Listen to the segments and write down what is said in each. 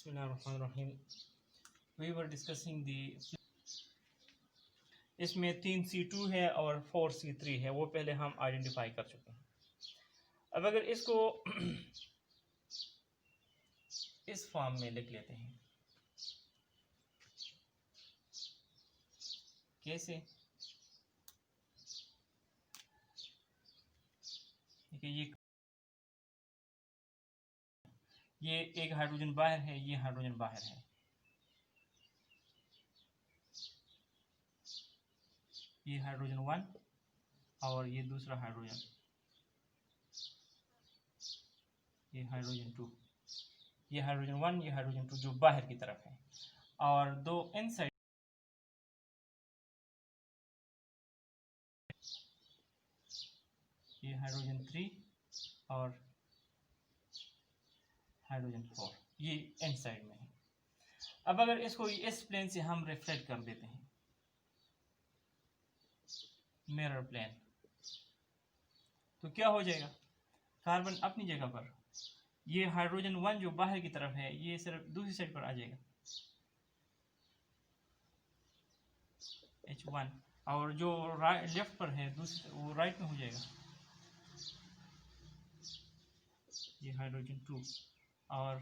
बिस्मिल्लाहिर्रहमानिर्रहीम। We were discussing दी, इसमें 3C2 है और 4C3 है, वो पहले हम आइडेंटिफाई कर चुके हैं। अब अगर इसको इस फॉर्म में लिख लेते हैं, कैसे? देखिए ये एक हाइड्रोजन बाहर है, ये हाइड्रोजन बाहर है, ये हाइड्रोजन 1 और ये दूसरा हाइड्रोजन, ये हाइड्रोजन 2, ये हाइड्रोजन 1, ये हाइड्रोजन 2 जो बाहर की तरफ है, और दो इनसाइड, ये हाइड्रोजन 3 और हाइड्रोजन 4, ये इनसाइड में है। अब अगर इसको इस प्लेन से हम रिफ्लेक्ट कर देते हैं, मिरर प्लेन, तो क्या हो जाएगा? कार्बन अपनी जगह पर, ये हाइड्रोजन 1 जो बाहर की तरफ है, ये सिर्फ दूसरी साइड पर आ जाएगा, H1, और जो लेफ्ट पर है दूसरी वो राइट में हो जाएगा, ये हाइड्रोजन 2 और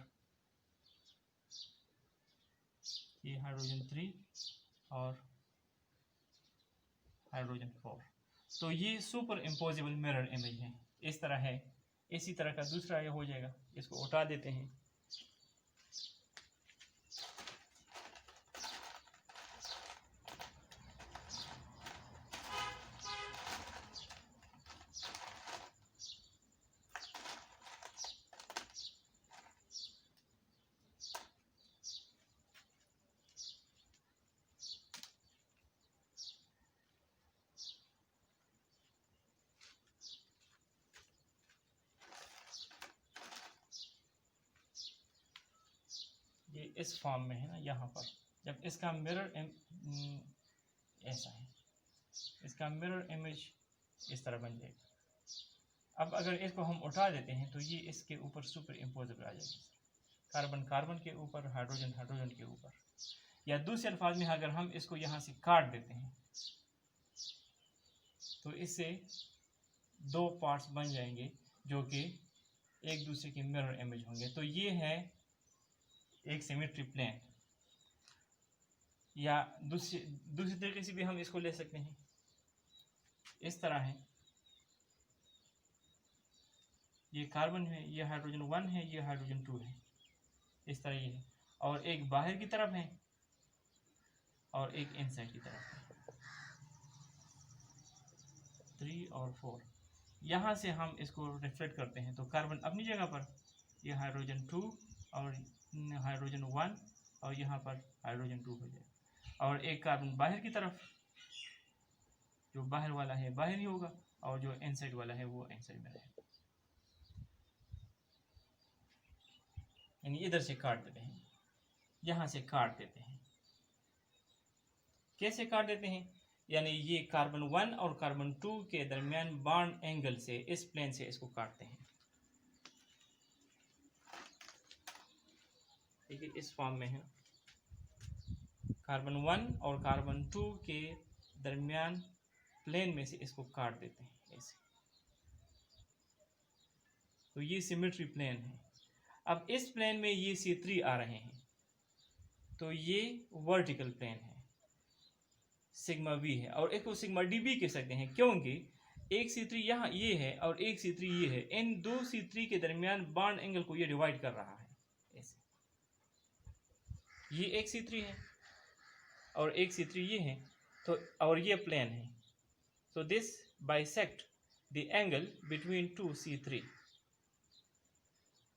ये हाइड्रोजन 3 और हाइड्रोजन 4। तो ये सुपर इम्पोजिबल मिरर इमेज है, इस तरह है। इसी तरह का दूसरा ये हो जाएगा, इसको उठा देते हैं, ये इस फॉर्म में है ना, यहाँ पर जब इसका मिरर ऐसा है, इसका मिरर इमेज इस तरह बन जाएगा। अब अगर इसको हम उठा देते हैं तो ये इसके ऊपर सुपर इम्पोजिबल आ जाएगा, कार्बन कार्बन के ऊपर, हाइड्रोजन हाइड्रोजन के ऊपर। या दूसरे अल्फाज में अगर हम इसको यहाँ से काट देते हैं तो इससे दो पार्ट्स बन जाएंगे जो कि एक दूसरे के मिरर इमेज होंगे। तो ये है एक सिमेट्री प्लेन, या दूसरी तरीके से भी हम इसको ले सकते हैं, इस तरह है, ये कार्बन है, ये हाइड्रोजन 1 है, ये हाइड्रोजन 2 है, इस तरह ये है, और एक बाहर की तरफ है और एक इनसाइड की तरफ है, 3 और 4। यहाँ से हम इसको रिफ्लेक्ट करते हैं तो कार्बन अपनी जगह पर, ये हाइड्रोजन 2 और हाइड्रोजन 1 और यहाँ पर हाइड्रोजन 2 हो जाए, और एक कार्बन बाहर की तरफ, जो बाहर वाला है बाहर ही होगा और जो इनसाइड वाला है वो इनसाइड में रहेगा। यानी इधर से काट देते हैं, यहाँ से काट देते हैं। कैसे काट देते हैं? यानी ये कार्बन 1 और कार्बन 2 के दरमियान बॉन्ड एंगल से इस प्लेन से इसको काटते हैं। ठीक है, इस फॉर्म में है, कार्बन 1 और कार्बन 2 के दरमियान प्लेन में से इसको काट देते हैं ऐसे। तो ये सिमेट्री प्लेन है। अब इस प्लेन में ये C3 आ रहे हैं, तो ये वर्टिकल प्लेन है, सिग्मा V है, और इसको सिग्मा D भी कह सकते हैं, क्योंकि एक C3 यहाँ ये है और एक C3 ये है, इन दो C3 के दरमियान बॉन्ड एंगल को ये डिवाइड कर रहा है ऐसे। ये एक C3 है और एक C3 ये है, तो और ये प्लेन है, so this bisect the angle between two C3।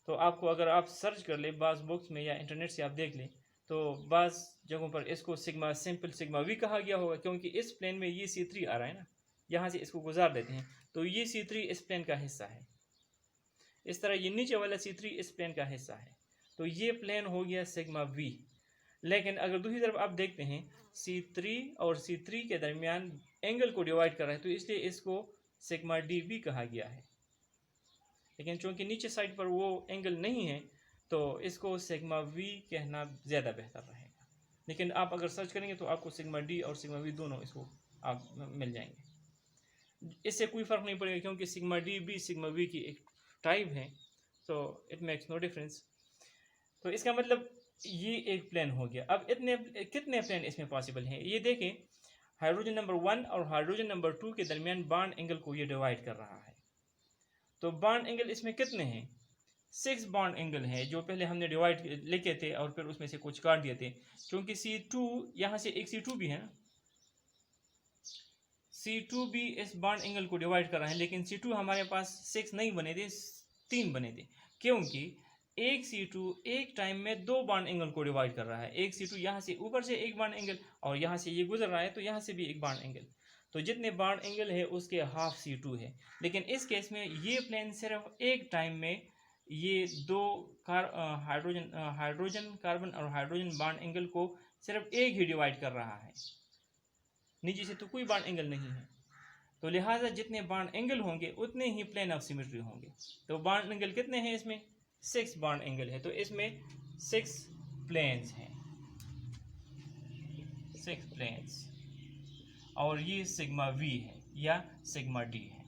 तो आपको अगर आप सर्च कर ले बाज़ बुक्स में या इंटरनेट से आप देख लें तो बाज़ जगहों पर इसको सिग्मा सिंपल सिग्मा V कहा गया होगा, क्योंकि इस प्लेन में ये C3 आ रहा है ना, यहाँ से इसको गुजार देते हैं तो ये C3 इस प्लेन का हिस्सा है। इस तरह ये नीचे वाला C3 इस प्लेन का हिस्सा है, तो ये प्लेन हो गया सिग्मा V। लेकिन अगर दूसरी तरफ आप देखते हैं C3 और C3 के दरमियान एंगल को डिवाइड कर रहा है, तो इसलिए इसको सिग्मा D भी कहा गया है। लेकिन चूंकि नीचे साइड पर वो एंगल नहीं है तो इसको सिग्मा वी कहना ज़्यादा बेहतर रहेगा। लेकिन आप अगर सर्च करेंगे तो आपको सिग्मा डी और सिग्मा वी दोनों इसको आप मिल जाएंगे। इससे कोई फ़र्क नहीं पड़ेगा क्योंकि सिग्मा डी भी सिग्मा वी की एक टाइप है, तो इट मेक्स नो डिफरेंस। तो इसका मतलब ये एक प्लेन हो गया। अब इतने कितने प्लेन इसमें पॉसिबल हैं ये देखें। हाइड्रोजन नंबर 1 और हाइड्रोजन नंबर 2 के दरमियान बॉन्ड एंगल को ये डिवाइड कर रहा है। तो बॉन्ड एंगल इसमें कितने हैं? 6 बॉन्ड एंगल हैं जो पहले हमने डिवाइड लिखे थे और फिर उसमें से कुछ काट दिए थे, क्योंकि C2 यहाँ से एक C2 भी है ना, C2 भी इस बॉन्ड एंगल को डिवाइड कर रहा है, लेकिन C2 हमारे पास 6 नहीं बने थे, 3 बने थे, क्योंकि एक C2 एक टाइम में 2 बॉन्ड एंगल को डिवाइड कर रहा है। एक C2 यहाँ से ऊपर से एक बॉन्ड एंगल और यहाँ से ये गुजर रहा है, तो यहाँ से भी एक बॉन्ड एंगल, तो जितने बॉन्ड एंगल है उसके हाफ C2 है। लेकिन इस केस में ये प्लेन सिर्फ एक टाइम में ये दो हाइड्रोजन कार्बन और हाइड्रोजन बॉन्ड एंगल को सिर्फ एक ही डिवाइड कर रहा है, नीचे से तो कोई बॉन्ड एंगल नहीं है। तो लिहाजा जितने बॉन्ड एंगल होंगे उतने ही प्लेन ऑफ सिमेट्री होंगे। तो बॉन्ड एंगल कितने हैं इसमें? 6 बॉन्ड एंगल है, तो इसमें 6 प्लेन्स हैं, 6 प्लेन्स, और ये सिग्मा वी है या सिग्मा डी है।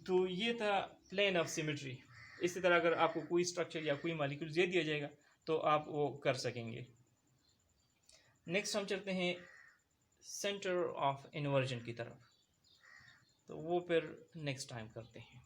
तो ये था प्लेन ऑफ सिमेट्री। इसी तरह अगर आपको कोई स्ट्रक्चर या कोई मॉलिक्यूल दे दिया जाएगा तो आप वो कर सकेंगे। नेक्स्ट हम चलते हैं सेंटर ऑफ इन्वर्जन की तरफ, तो वो फिर नेक्स्ट टाइम करते हैं।